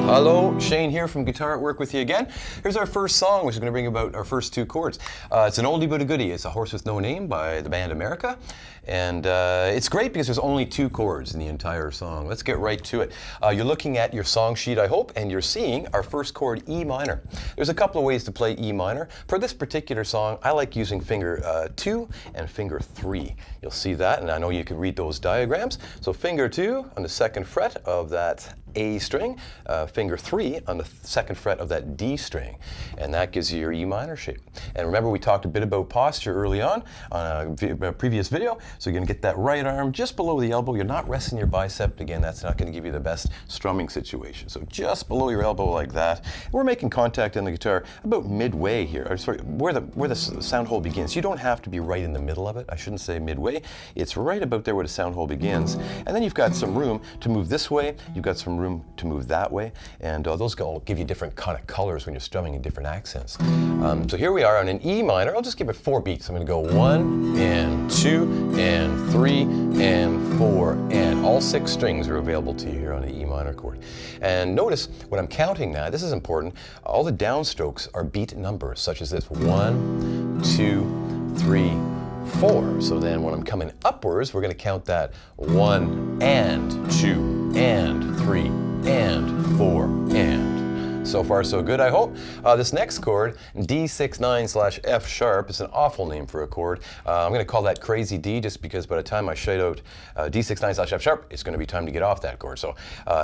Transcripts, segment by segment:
Hello, Shane here from Guitar at Work with you again. Here's our first song, which is going to bring about our first two chords. It's an oldie but a goodie. It's A Horse with No Name by the band America. And it's great because there's only two chords in the entire song. Let's get right to it. You're looking at your song sheet, I hope, and you're seeing our first chord, E minor. There's a couple of ways to play E minor. For this particular song, I like using finger 2 and finger 3. You'll see that, and I know you can read those diagrams. So finger 2 on the 2nd fret of that A string, finger 3 on the 2nd fret of that D string, and that gives you your E minor shape. And remember, we talked a bit about posture early on a previous video, so you're going to get that right arm just below the elbow. You're not resting your bicep. Again, that's not going to give you the best strumming situation. So just below your elbow like that. We're making contact on the guitar about midway here, or sorry, where the sound hole begins. You don't have to be right in the middle of it. I shouldn't say midway. It's right about there where the sound hole begins. And then you've got some room to move this way. You've got some room to move that way, and those will give you different kind of colors when you're strumming in different accents. So here we are on an E minor. I'll just give it 4 beats. I'm going to go 1 and 2 and 3 and 4, and all 6 strings are available to you here on the E minor chord. And notice when I'm counting now, this is important, all the downstrokes are beat numbers, such as this: 1, 2, 3, 4. So then when I'm coming upwards, we're going to count that 1 and 2 and 3 and 4 and. So far so good, I hope. This next chord, D69/F sharp, is an awful name for a chord. I'm going to call that Crazy D, just because by the time I shout out D69/F sharp, it's going to be time to get off that chord. So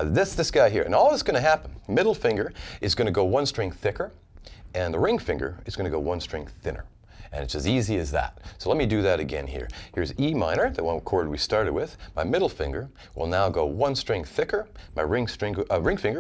this guy here, and all that's going to happen, middle finger is going to go 1 string thicker, and the ring finger is going to go 1 string thinner. And it's as easy as that. So let me do that again here. Here's E minor, the one chord we started with. My middle finger will now go 1 string thicker. My ring finger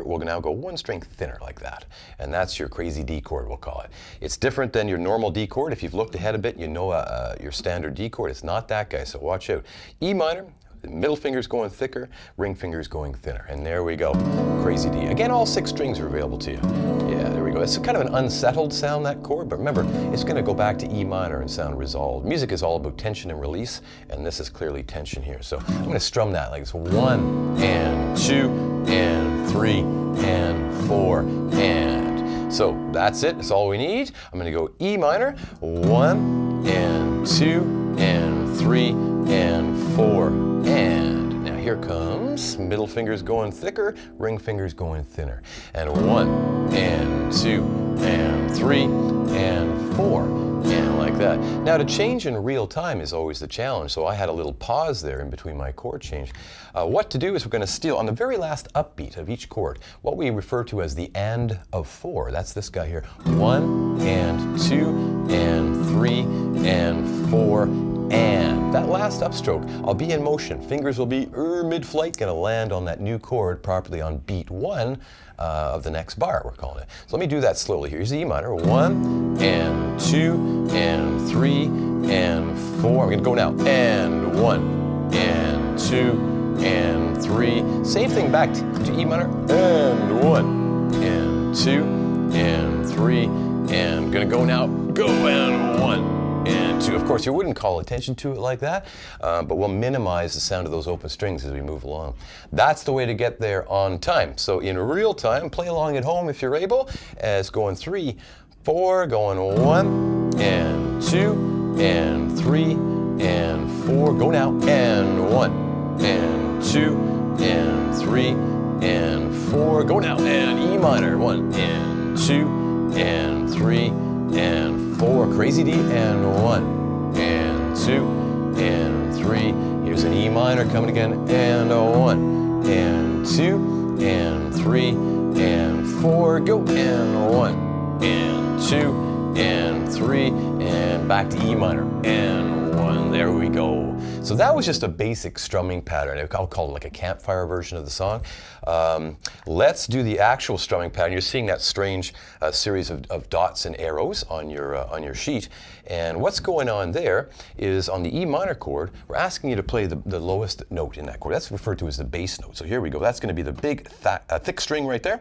will now go 1 string thinner, like that. And that's your Crazy D chord, we'll call it. It's different than your normal D chord. If you've looked ahead a bit, you know your standard D chord. It's not that guy, so watch out. E minor, middle finger's going thicker, ring finger's going thinner. And there we go, Crazy D. Again, all 6 strings are available to you. Yeah, there we go. It's kind of an unsettled sound, that chord, but remember, it's going to go back to E minor and sound resolved. Music is all about tension and release, and this is clearly tension here. So I'm going to strum that like this: 1 and 2 and 3 and 4 and. So that's it. That's all we need. I'm going to go E minor, 1 and 2 and 3 and 4 and. Now here comes middle finger's going thicker, ring finger's going thinner. And 1 and 2 and 3 and 4 and like that. Now to change in real time is always the challenge, so I had a little pause there in between my chord change. What to do is we're going to steal on the very last upbeat of each chord what we refer to as the and of 4. That's this guy here. 1 and 2 and 3 and 4 and. That last upstroke, I'll be in motion. Fingers will be mid-flight, going to land on that new chord properly on beat 1 of the next bar, we're calling it. So let me do that slowly. Here's E minor. 1 and 2 and 3 and 4. I'm going to go now. And 1 and 2 and 3. Same thing back to E minor. And 1 and 2 and 3 and. Going to go now. Go and 1. And 2. Of course, you wouldn't call attention to it like that, but we'll minimize the sound of those open strings as we move along. That's the way to get there on time. So in real time, play along at home if you're able, as going 3, 4, going 1 and 2 and 3 and 4. Go now. And 1 and 2 and 3 and 4. Go now. And E minor. 1 and 2 and 3 and 4, Crazy D, and 1 and 2 and 3. Here's an E minor coming again, and 1 and 2 and 3 and 4. Go, and 1 and 2 and 3 and back to E minor, and 1. There we go. So that was just a basic strumming pattern. I'll call it like a campfire version of the song. Let's do the actual strumming pattern. You're seeing that strange series of dots and arrows on your sheet. And what's going on there is on the E minor chord, we're asking you to play the lowest note in that chord. That's referred to as the bass note. So here we go. That's going to be the big, thick string right there.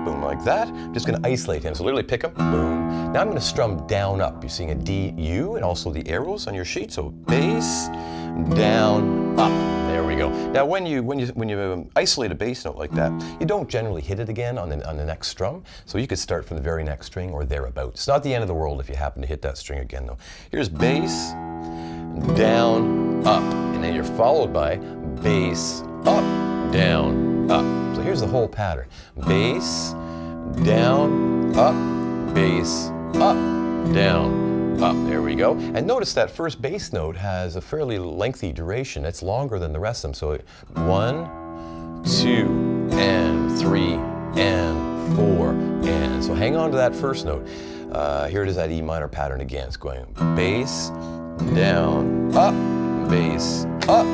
Boom, like that. I'm just going to isolate him. So literally pick him. Boom. Now I'm going to strum down, up. You're seeing a D, U, and also the arrows on your sheet. So bass, down, up. There we go. Now, when you isolate a bass note like that, you don't generally hit it again on the next strum. So you could start from the very next string or thereabouts. It's not the end of the world if you happen to hit that string again, though. Here's bass, down, up, and then you're followed by bass, up, down, up. So here's the whole pattern: bass, down, up, bass, up, down, up. There we go. And notice that first bass note has a fairly lengthy duration. It's longer than the rest of them. So 1, 2, and 3, and 4, and so hang on to that first note. Here it is, that E minor pattern again. It's going bass, down, up, bass, up,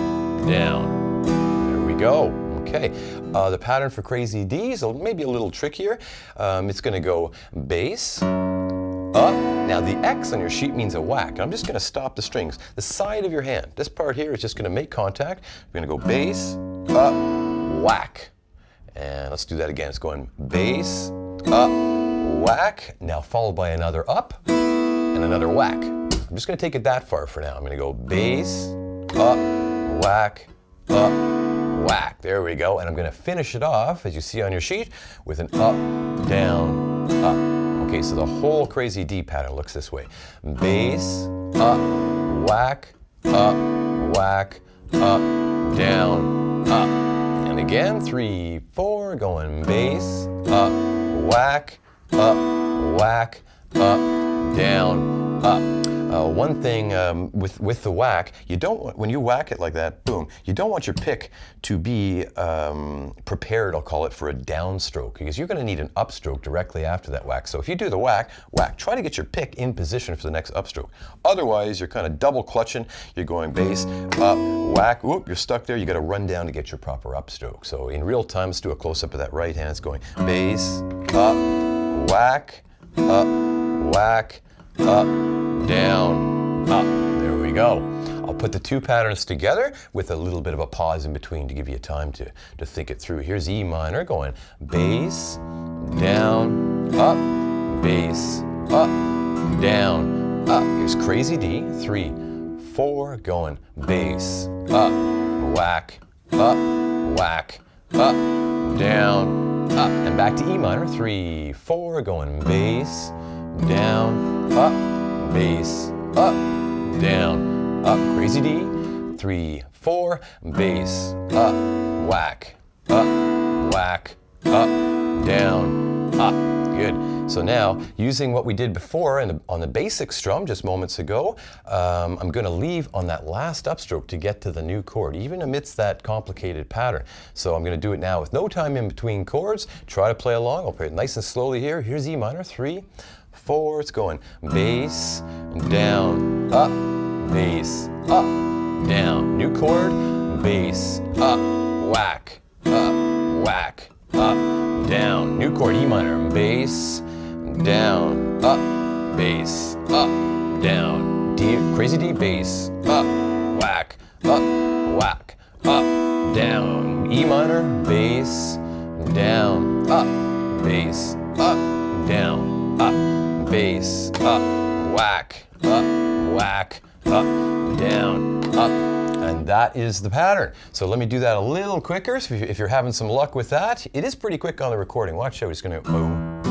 down. There we go. Okay. The pattern for Crazy D is maybe a little trickier. It's going to go bass, up. Now the X on your sheet means a whack. I'm just going to stop the strings. The side of your hand. This part here is just going to make contact. We're going to go bass, up, whack. And let's do that again. It's going bass, up, whack. Now followed by another up and another whack. I'm just going to take it that far for now. I'm going to go bass, up, whack, up, whack. There we go. And I'm going to finish it off, as you see on your sheet, with an up, down, up. Okay, so the whole Crazy D pattern looks this way: bass, up, whack, up, whack, up, down, up. And again, 3, 4, going bass, up, whack, up, whack, up, down, up. One thing with the whack, you don't want, when you whack it like that, boom, you don't want your pick to be prepared, I'll call it, for a downstroke, because you're going to need an upstroke directly after that whack. So if you do the whack, whack, try to get your pick in position for the next upstroke. Otherwise, you're kind of double clutching. You're going bass, up, whack, whoop, you're stuck there. You got to run down to get your proper upstroke. So in real time, let's do a close-up of that right hand. It's going bass, up, whack, up, whack, up, down, up. There we go. I'll put the two patterns together with a little bit of a pause in between to give you time to think it through. Here's E minor going bass, down, up, bass, up, down, up. Here's Crazy D, 3, 4, going bass, up, whack, up, whack, up, down, up. And back to E minor, 3, 4, going bass, down, up, bass, up, down, up. Crazy D, 3, 4, bass, up, whack, up, whack, up, down, up. Good. So now, using what we did before on the basic strum just moments ago, I'm going to leave on that last upstroke to get to the new chord, even amidst that complicated pattern. So I'm going to do it now with no time in between chords. Try to play along. I'll play it nice and slowly here. Here's E minor, 3, 4, it's going bass, down, up, bass, up, down. New chord, bass, up, whack, up, down. New chord, E minor, bass, down, up, bass, up, down. D, Crazy D, bass, up, whack, up, down. E minor, bass, down, up, bass, up, down, up. Bass, up, whack, down, up. And that is the pattern. So let me do that a little quicker. So if you're having some luck with that, it is pretty quick on the recording. Watch out, it's going to boom.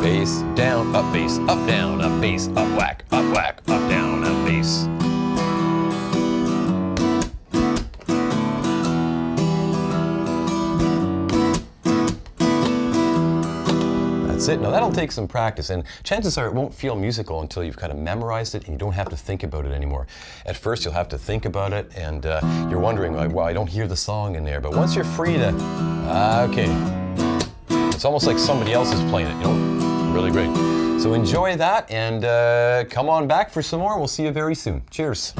Bass, down, up, bass, up, down, up, bass, up, whack, up, down, up, bass. That's it. Now that'll take some practice, and chances are it won't feel musical until you've kind of memorized it and you don't have to think about it anymore. At first you'll have to think about it, and you're wondering, like, well, I don't hear the song in there. But once you're free to, okay, it's almost like somebody else is playing it, you know? Really great. So enjoy that, and come on back for some more. We'll see you very soon. Cheers.